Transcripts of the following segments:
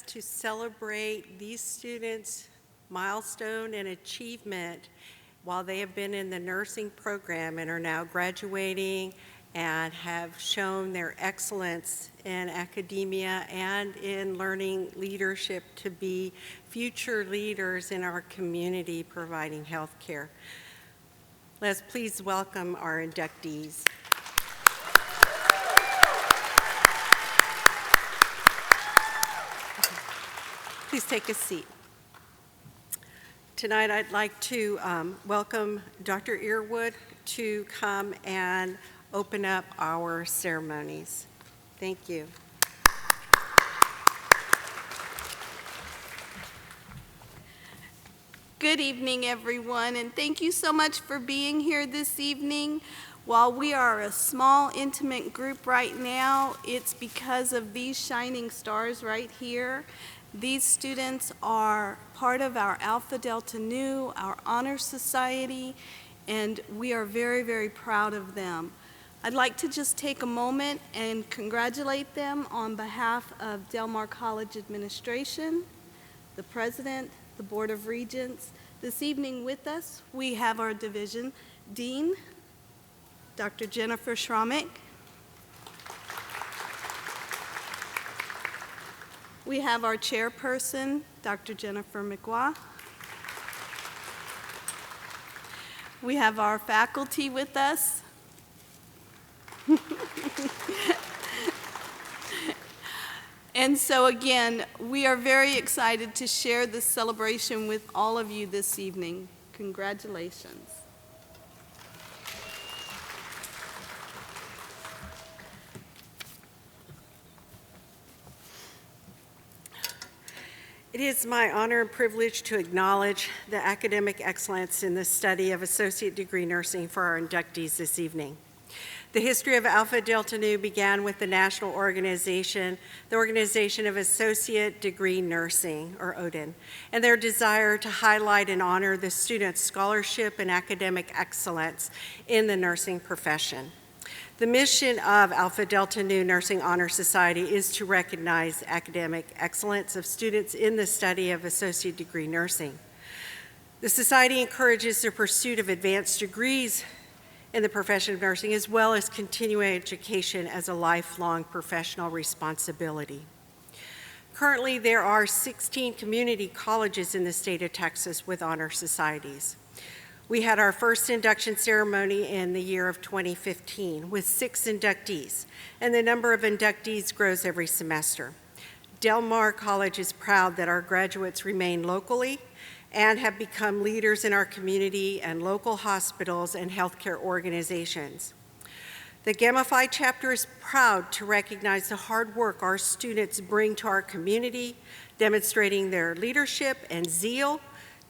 To celebrate these students' milestone and achievement while they have been in the nursing program and are now graduating and have shown their excellence in academia and in learning leadership to be future leaders in our community providing health care. Let's please welcome our inductees. Please take a seat. Tonight I'd like to welcome Dr. Earwood to come and open up our ceremonies. Thank you. Good evening, everyone, and thank you so much for being here this evening. While we are a small, intimate group right now, it's because of these shining stars right here. These students are part of our Alpha Delta Nu, our honor society, and we are very, very proud of them. I'd like to just take a moment and congratulate them on behalf of Del Mar College Administration, the President, the Board of Regents. This evening with us, we have our Division Dean, Dr. Jennifer Schromick. We have our chairperson, Dr. Jennifer McGuah. We have our faculty with us. And so again, we are very excited to share this celebration with all of you this evening. Congratulations. It is my honor and privilege to acknowledge the academic excellence in the study of associate degree nursing for our inductees this evening. The history of Alpha Delta Nu began with the national organization, the Organization of Associate Degree Nursing, or ODIN, and their desire to highlight and honor the students' scholarship and academic excellence in the nursing profession. The mission of Alpha Delta Nu Nursing Honor Society is to recognize academic excellence of students in the study of associate degree nursing. The society encourages the pursuit of advanced degrees in the profession of nursing, as well as continuing education as a lifelong professional responsibility. Currently, there are 16 community colleges in the state of Texas with honor societies. We had our first induction ceremony in the year of 2015 with 6 inductees, and the number of inductees grows every semester. Del Mar College is proud that our graduates remain locally and have become leaders in our community and local hospitals and healthcare organizations. The Gamma Phi chapter is proud to recognize the hard work our students bring to our community, demonstrating their leadership and zeal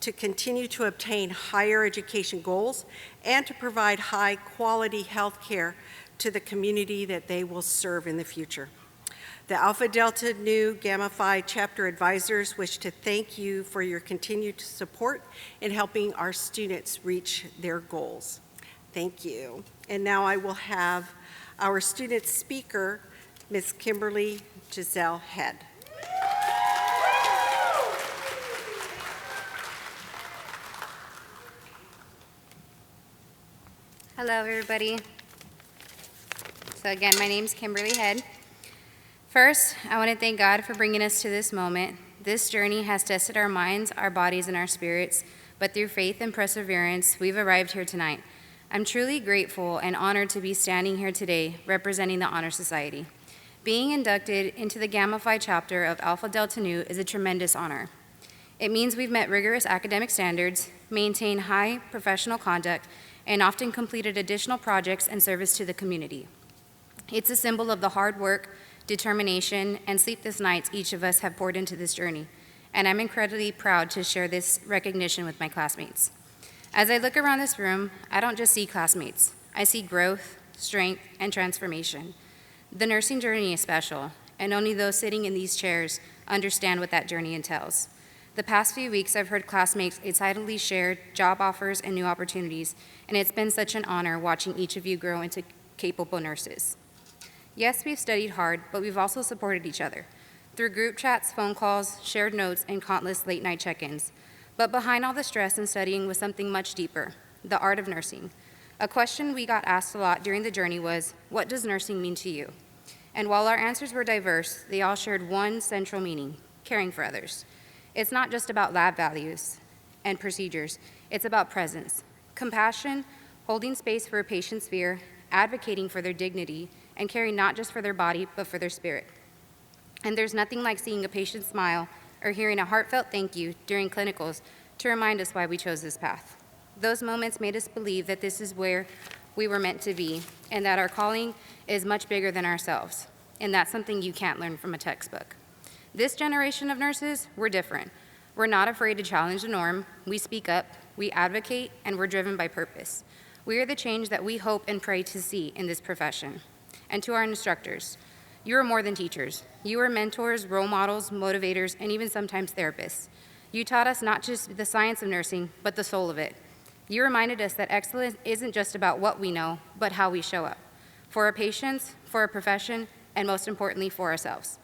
to continue to obtain higher education goals and to provide high quality health care to the community that they will serve in the future. The Alpha Delta Nu Gamma Phi chapter advisors wish to thank you for your continued support in helping our students reach their goals. Thank you. And now I will have our student speaker, Ms. Kimberly Giselle Head. Hello, everybody. So again, my name's Kimberly Head. First, I want to thank God for bringing us to this moment. This journey has tested our minds, our bodies, and our spirits, but through faith and perseverance, we've arrived here tonight. I'm truly grateful and honored to be standing here today representing the Honor Society. Being inducted into the Gamma Phi chapter of Alpha Delta Nu is a tremendous honor. It means we've met rigorous academic standards, maintained high professional conduct, and often completed additional projects and service to the community. It's a symbol of the hard work, determination, and sleepless nights each of us have poured into this journey, and I'm incredibly proud to share this recognition with my classmates. As I look around this room, I don't just see classmates. I see growth, strength, and transformation. The nursing journey is special, and only those sitting in these chairs understand what that journey entails. The past few weeks, I've heard classmates excitedly share job offers and new opportunities, and it's been such an honor watching each of you grow into capable nurses. Yes, we've studied hard, but we've also supported each other through group chats, phone calls, shared notes, and countless late-night check-ins. But behind all the stress and studying was something much deeper, the art of nursing. A question we got asked a lot during the journey was, what does nursing mean to you? And while our answers were diverse, they all shared one central meaning, caring for others. It's not just about lab values and procedures. It's about presence, compassion, holding space for a patient's fear, advocating for their dignity, and caring not just for their body, but for their spirit. And there's nothing like seeing a patient smile or hearing a heartfelt thank you during clinicals to remind us why we chose this path. Those moments made us believe that this is where we were meant to be, and that our calling is much bigger than ourselves. And that's something you can't learn from a textbook. This generation of nurses, we're different. We're not afraid to challenge the norm. We speak up, we advocate, and we're driven by purpose. We are the change that we hope and pray to see in this profession. And to our instructors, you are more than teachers. You are mentors, role models, motivators, and even sometimes therapists. You taught us not just the science of nursing, but the soul of it. You reminded us that excellence isn't just about what we know, but how we show up. For our patients, for our profession, and most importantly, for ourselves.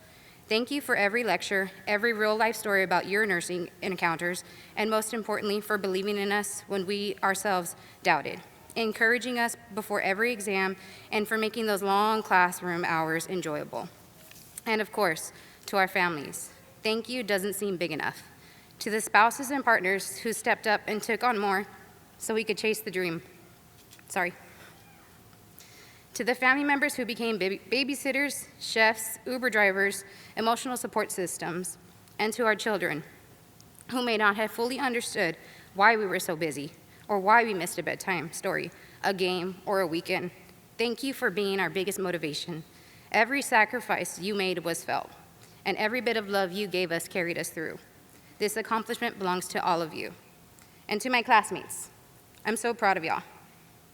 Thank you for every lecture, every real-life story about your nursing encounters, and most importantly, for believing in us when we ourselves doubted, encouraging us before every exam, and for making those long classroom hours enjoyable. And of course, to our families, thank you doesn't seem big enough. To the spouses and partners who stepped up and took on more so we could chase the dream. To the family members who became babysitters, chefs, Uber drivers, emotional support systems, and to our children who may not have fully understood why we were so busy or why we missed a bedtime story, a game, or a weekend. Thank you for being our biggest motivation. Every sacrifice you made was felt, and every bit of love you gave us carried us through. This accomplishment belongs to all of you. And to my classmates, I'm so proud of y'all.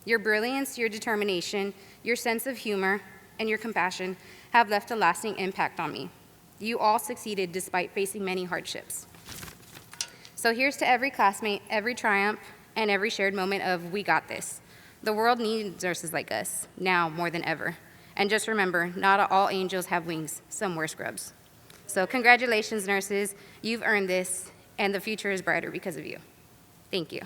Your brilliance, your determination, your sense of humor, and your compassion have left a lasting impact on me. You all succeeded despite facing many hardships. So here's to every classmate, every triumph, and every shared moment of we got this. The world needs nurses like us, now more than ever. And just remember, not all angels have wings, some wear scrubs. So congratulations, nurses. You've earned this, and the future is brighter because of you. Thank you.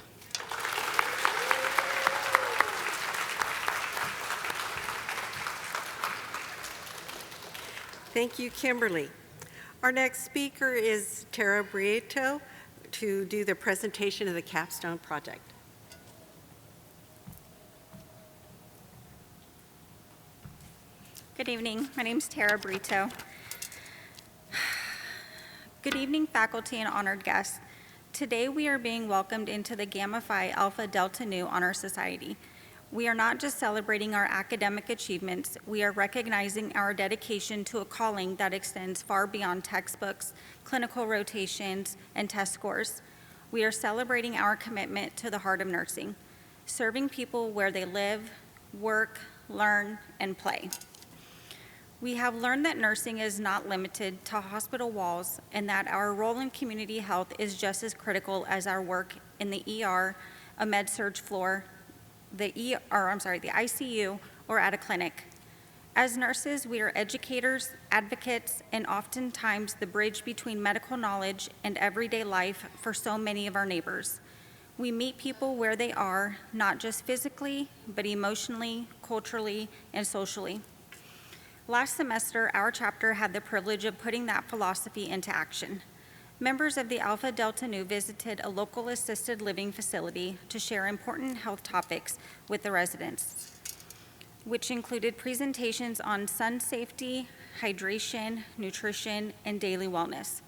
Thank you, Kimberly. Our next speaker is Tara Brito to do the presentation of the Capstone project. Good evening. My name is Tara Brito. Good evening, faculty and honored guests. Today we are being welcomed into the Gamma Phi Alpha Delta Nu Honor Society. We are not just celebrating our academic achievements, we are recognizing our dedication to a calling that extends far beyond textbooks, clinical rotations, and test scores. We are celebrating our commitment to the heart of nursing, serving people where they live, work, learn, and play. We have learned that nursing is not limited to hospital walls and that our role in community health is just as critical as our work in the ER, a med-surg floor, the ICU, or at a clinic. As nurses, we are educators, advocates, and oftentimes the bridge between medical knowledge and everyday life for so many of our neighbors. We meet people where they are, not just physically, but emotionally, culturally, and socially. Last semester, our chapter had the privilege of putting that philosophy into action. Members of the Alpha Delta Nu visited a local assisted living facility to share important health topics with the residents, which included presentations on sun safety, hydration, nutrition, and daily wellness.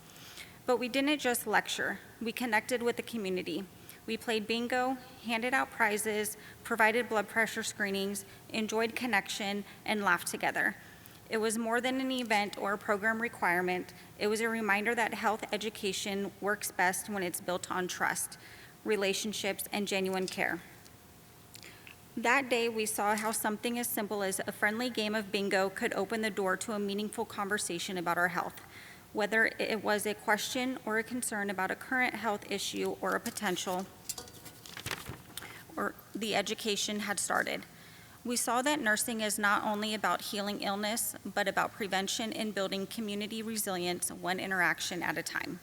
But we didn't just lecture, we connected with the community. We played bingo, handed out prizes, provided blood pressure screenings, enjoyed connection, and laughed together. It was more than an event or a program requirement. It was a reminder that health education works best when it's built on trust, relationships, and genuine care. That day, we saw how something as simple as a friendly game of bingo could open the door to a meaningful conversation about our health, whether it was a question or a concern about a current health issue or a potential, or the education had started. We saw that nursing is not only about healing illness, but about prevention and building community resilience one interaction at a time.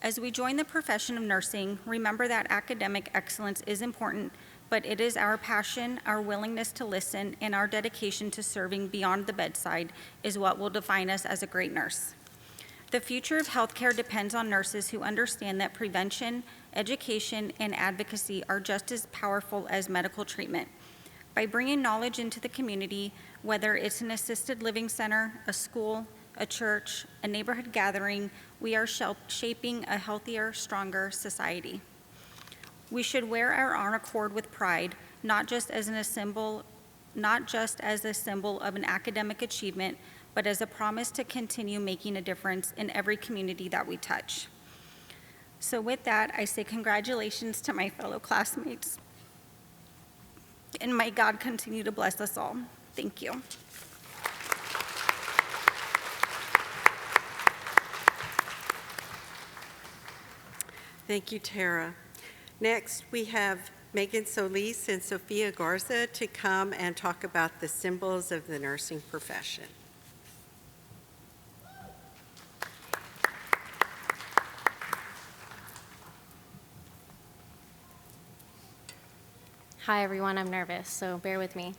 As we join the profession of nursing, remember that academic excellence is important, but it is our passion, our willingness to listen, and our dedication to serving beyond the bedside is what will define us as a great nurse. The future of healthcare depends on nurses who understand that prevention, education, and advocacy are just as powerful as medical treatment. By bringing knowledge into the community, whether it's an assisted living center, a school, a church, a neighborhood gathering, we are shaping a healthier, stronger society. We should wear our honor cord with pride, not just as a symbol of an academic achievement, but as a promise to continue making a difference in every community that we touch. So with that, I say congratulations to my fellow classmates, and may God continue to bless us all. Thank you. Thank you, Tara. Next, we have Megan Solis and Sophia Garza to come and talk about the symbols of the nursing profession. Hi everyone, I'm nervous, so bear with me.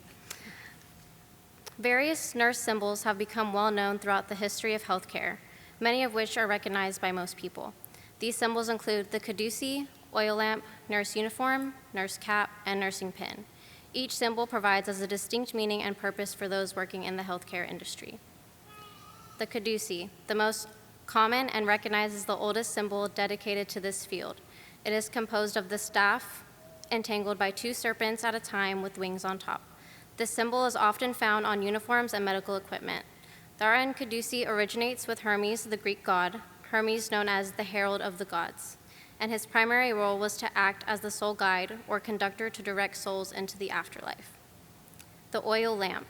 Various nurse symbols have become well known throughout the history of healthcare, many of which are recognized by most people. These symbols include the caducee, oil lamp, nurse uniform, nurse cap, and nursing pin. Each symbol provides us a distinct meaning and purpose for those working in the healthcare industry. The caducee, the most common and recognized as the oldest symbol dedicated to this field. It is composed of the staff entangled by two serpents at a time with wings on top. This symbol is often found on uniforms and medical equipment. The RN caducee originates with Hermes, the Greek god, Hermes known as the herald of the gods, and his primary role was to act as the sole guide or conductor to direct souls into the afterlife. The oil lamp.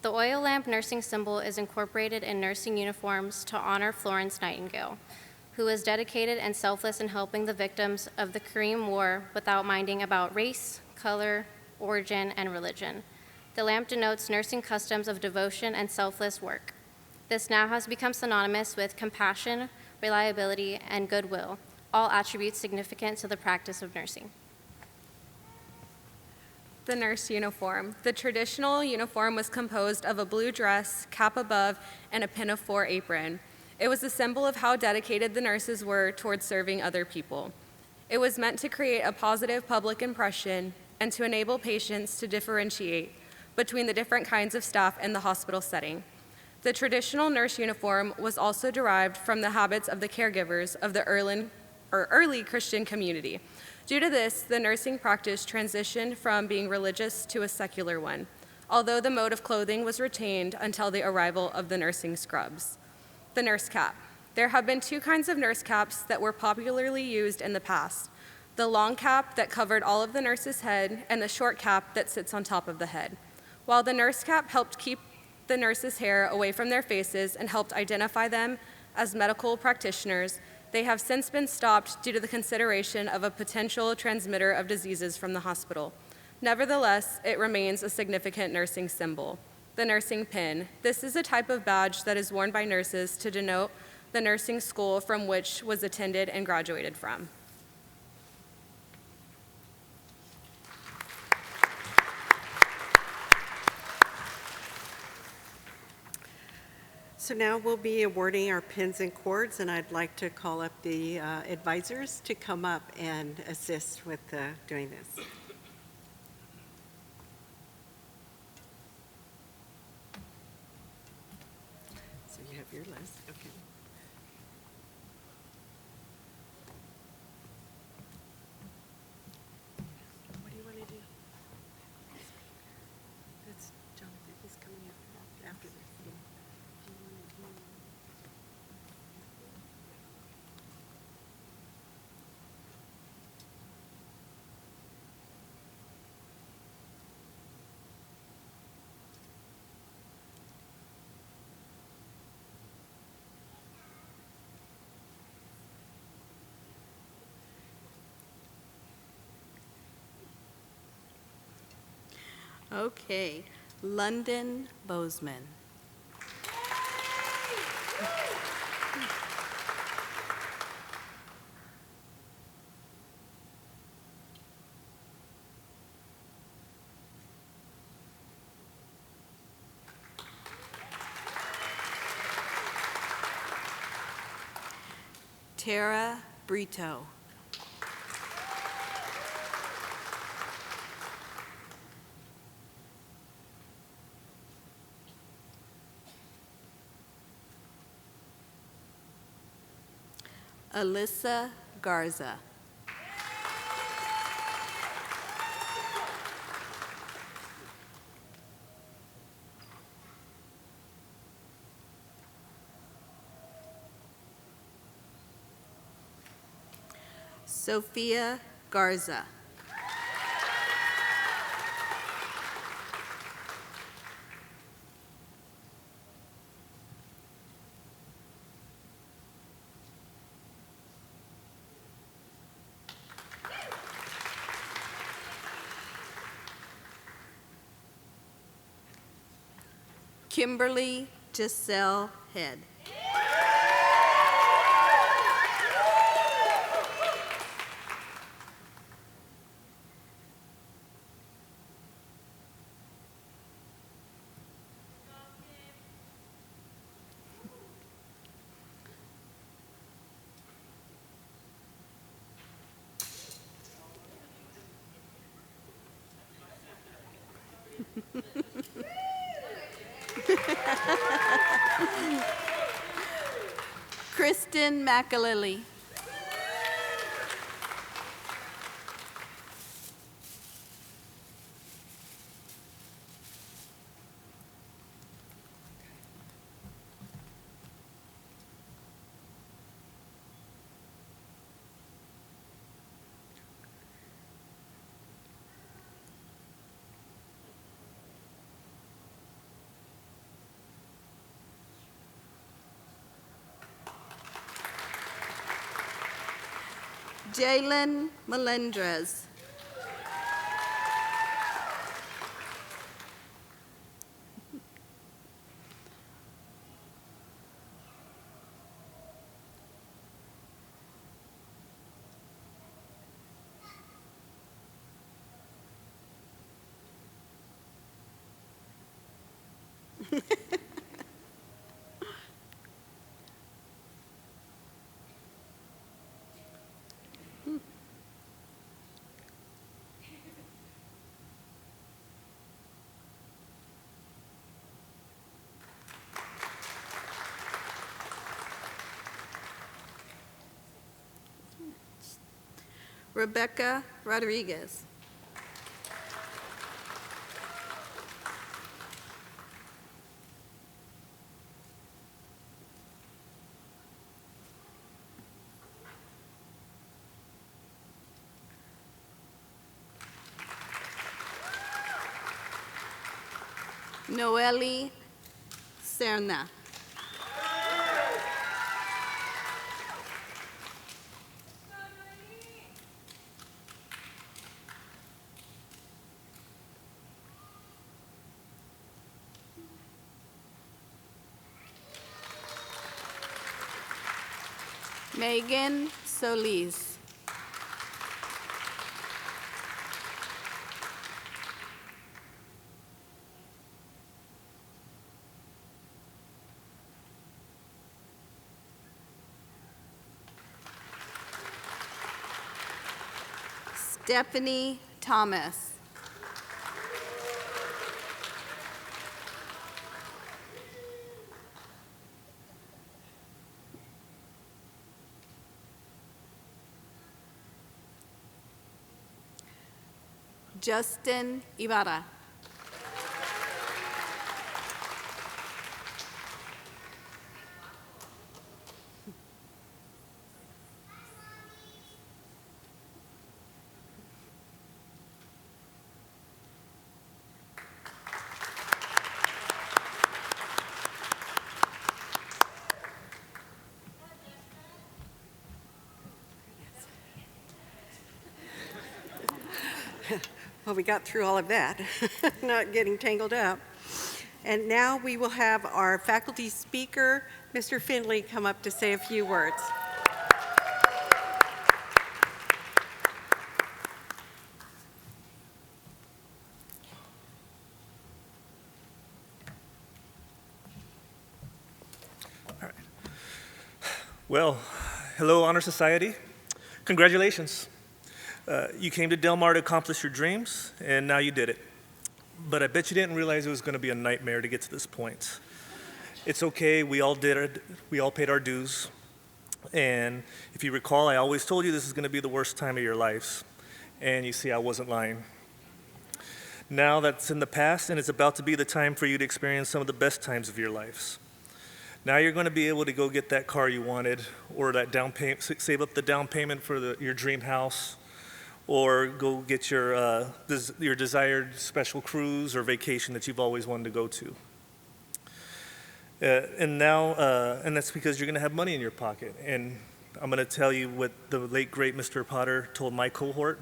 The oil lamp nursing symbol is incorporated in nursing uniforms to honor Florence Nightingale, who was dedicated and selfless in helping the victims of the Korean War without minding about race, color, origin, and religion. The lamp denotes nursing customs of devotion and selfless work. This now has become synonymous with compassion, reliability, and goodwill, all attributes significant to the practice of nursing. The nurse uniform. The traditional uniform was composed of a blue dress, cap above, and a pinafore apron. It was a symbol of how dedicated the nurses were towards serving other people. It was meant to create a positive public impression and to enable patients to differentiate between the different kinds of staff in the hospital setting. The traditional nurse uniform was also derived from the habits of the caregivers of the early Christian community. Due to this, the nursing practice transitioned from being religious to a secular one, although the mode of clothing was retained until the arrival of the nursing scrubs. The nurse cap. There have been two kinds of nurse caps that were popularly used in the past: the long cap that covered all of the nurse's head and the short cap that sits on top of the head. While the nurse cap helped keep the nurses' hair away from their faces and helped identify them as medical practitioners, they have since been stopped due to the consideration of a potential transmitter of diseases from the hospital. Nevertheless, it remains a significant nursing symbol. The nursing pin. This is a type of badge that is worn by nurses to denote the nursing school from which was attended and graduated from. So now we'll be awarding our pins and cords, and I'd like to call up the advisors to come up and assist with doing this. So you have your list, okay. What do you want to do? That's Jonathan, he's coming up after this. Yeah. Do you want to do? Okay, London Bozeman. Tara Brito. Alyssa Garza. Sophia Garza. Kimberly Giselle Head. Kristen McAlilly. Jalen Melendrez. Rebecca Rodriguez. Noeli Serna. Megan Solis. Stephanie Thomas. Justin Ibarra. Well, we got through all of that, not getting tangled up. And now we will have our faculty speaker, Mr. Finley, come up to say a few words. Well, hello, Honor Society. Congratulations. You came to Del Mar to accomplish your dreams, and now you did it. But I bet you didn't realize it was going to be a nightmare to get to this point. It's okay, we all did it. We all paid our dues. And if you recall, I always told you this is going to be the worst time of your lives. And you see, I wasn't lying. Now that's in the past, and it's about to be the time for you to experience some of the best times of your lives. Now you're going to be able to go get that car you wanted, or that down payment, save up the down payment for your dream house, or go get your desired special cruise or vacation that you've always wanted to go to. And that's because you're going to have money in your pocket. And I'm going to tell you what the late, great Mr. Potter told my cohort.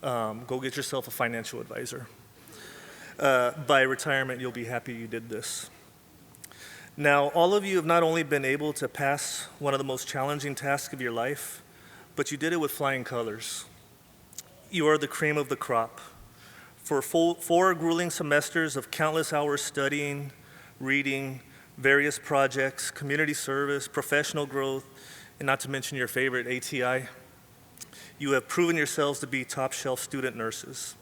Go get yourself a financial advisor. By retirement, you'll be happy you did this. Now, all of you have not only been able to pass one of the most challenging tasks of your life, but you did it with flying colors. You are the cream of the crop. For 4 grueling semesters of countless hours studying, reading, various projects, community service, professional growth, and not to mention your favorite, ATI, you have proven yourselves to be top-shelf student nurses.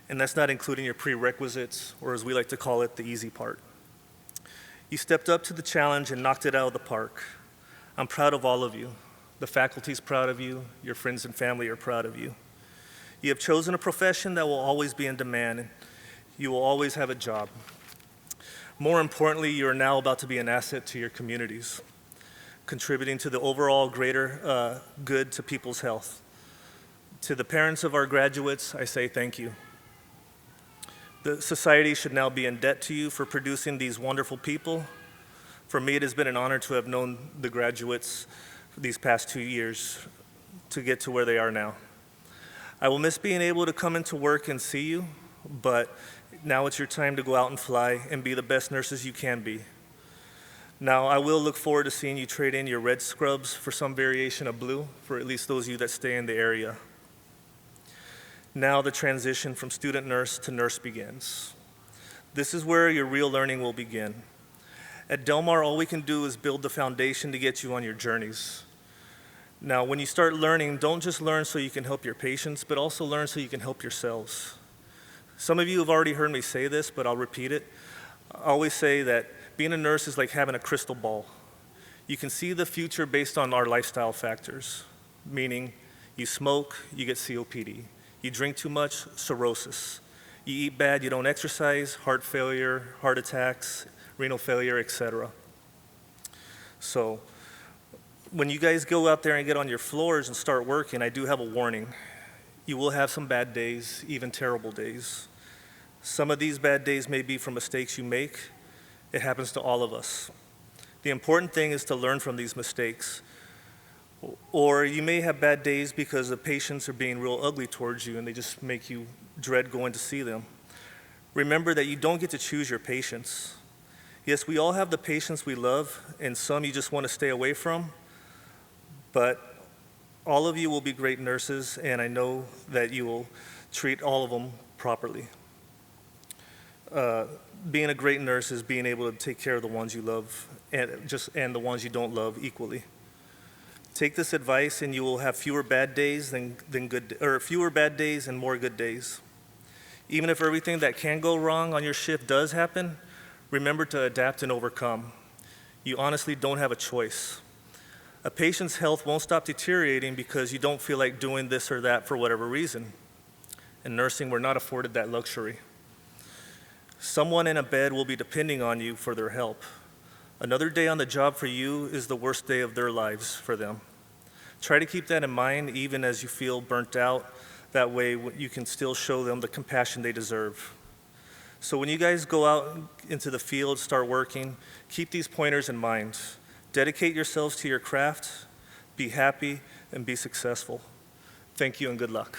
And that's not including your prerequisites, or as we like to call it, the easy part. You stepped up to the challenge and knocked it out of the park. I'm proud of all of you. The faculty's proud of you. Your friends and family are proud of you. You have chosen a profession that will always be in demand, and you will always have a job. More importantly, you are now about to be an asset to your communities, contributing to the overall greater good to people's health. To the parents of our graduates, I say thank you. The society should now be in debt to you for producing these wonderful people. For me, it has been an honor to have known the graduates these past 2 years to get to where they are now. I will miss being able to come into work and see you, but now it's your time to go out and fly and be the best nurses you can be. Now, I will look forward to seeing you trade in your red scrubs for some variation of blue, for at least those of you that stay in the area. Now the transition from student nurse to nurse begins. This is where your real learning will begin. At Del Mar, all we can do is build the foundation to get you on your journeys. Now, when you start learning, don't just learn so you can help your patients, but also learn so you can help yourselves. Some of you have already heard me say this, but I'll repeat it. I always say that being a nurse is like having a crystal ball. You can see the future based on our lifestyle factors, meaning you smoke, you get COPD. You drink too much, cirrhosis. You eat bad, you don't exercise, heart failure, heart attacks, renal failure, etc. So, when you guys go out there and get on your floors and start working, I do have a warning. You will have some bad days, even terrible days. Some of these bad days may be from mistakes you make. It happens to all of us. The important thing is to learn from these mistakes. Or you may have bad days because the patients are being real ugly towards you and they just make you dread going to see them. Remember that you don't get to choose your patients. Yes, we all have the patients we love, and some you just want to stay away from. But all of you will be great nurses, and I know that you will treat all of them properly. Being a great nurse is being able to take care of the ones you love and the ones you don't love equally. Take this advice, and you will have fewer bad days fewer bad days and more good days. Even if everything that can go wrong on your shift does happen, remember to adapt and overcome. You honestly don't have a choice. A patient's health won't stop deteriorating because you don't feel like doing this or that for whatever reason. In nursing, we're not afforded that luxury. Someone in a bed will be depending on you for their help. Another day on the job for you is the worst day of their lives for them. Try to keep that in mind even as you feel burnt out. That way you can still show them the compassion they deserve. So when you guys go out into the field, start working, keep these pointers in mind. Dedicate yourselves to your craft, be happy, and be successful. Thank you and good luck.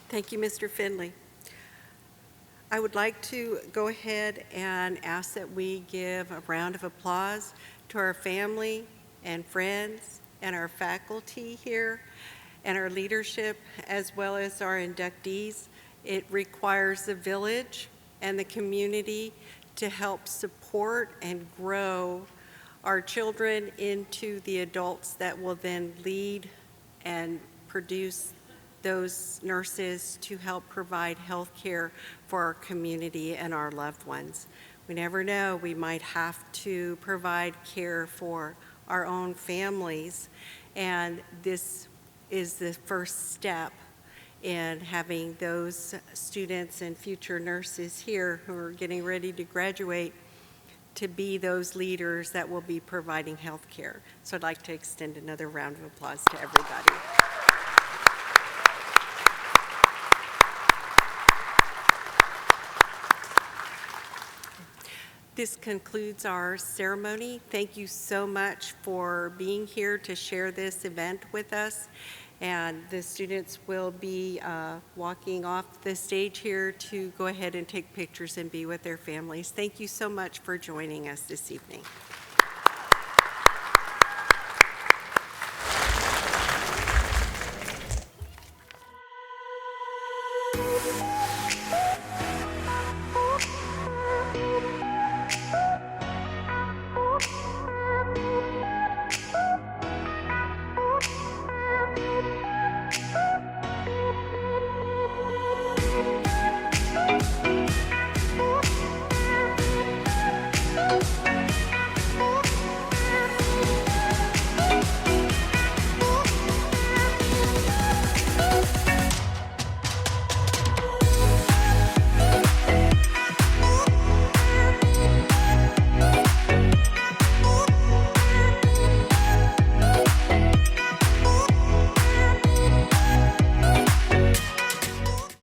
Thank you, Mr. Finley. I would like to go ahead and ask that we give a round of applause to our family and friends and our faculty here and our leadership, as well as our inductees. It requires the village and the community to help support and grow our children into the adults that will then lead and produce those nurses to help provide health care for our community and our loved ones. We never know, we might have to provide care for our own families, and this is the first step in having those students and future nurses here who are getting ready to graduate to be those leaders that will be providing health care. So I'd like to extend another round of applause to everybody. This concludes our ceremony. Thank you so much for being here to share this event with us. And the students will be walking off the stage here to go ahead and take pictures and be with their families. Thank you so much for joining us this evening.